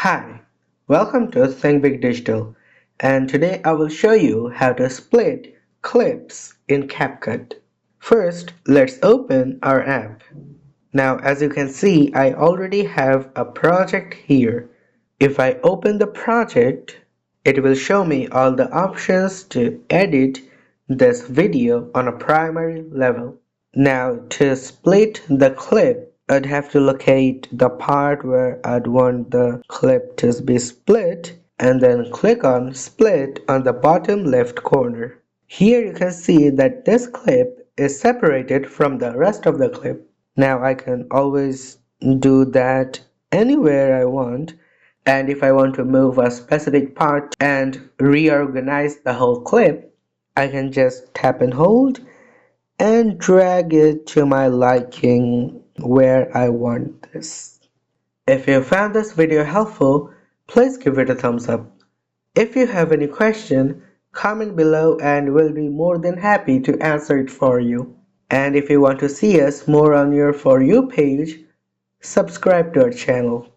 Hi, welcome to Think Big Digital, and today I will show you how to split clips in CapCut. First, let's open our app. Now, as you can see, I already have a project here. If I open the project, it will show me all the options to edit this video on a primary level. Now to split the clip, I'd have to locate the part where I'd want the clip to be split and then click on split on the bottom left corner. Here you can see that this clip is separated from the rest of the clip. Now I can always do that anywhere I want, and if I want to move a specific part and reorganize the whole clip, I can just tap and hold and drag it to my liking where I want this. If you found this video helpful, please give it a thumbs up. If you have any question, comment below and we'll be more than happy to answer it for you. And if you want to see us more on your For You page, subscribe to our channel.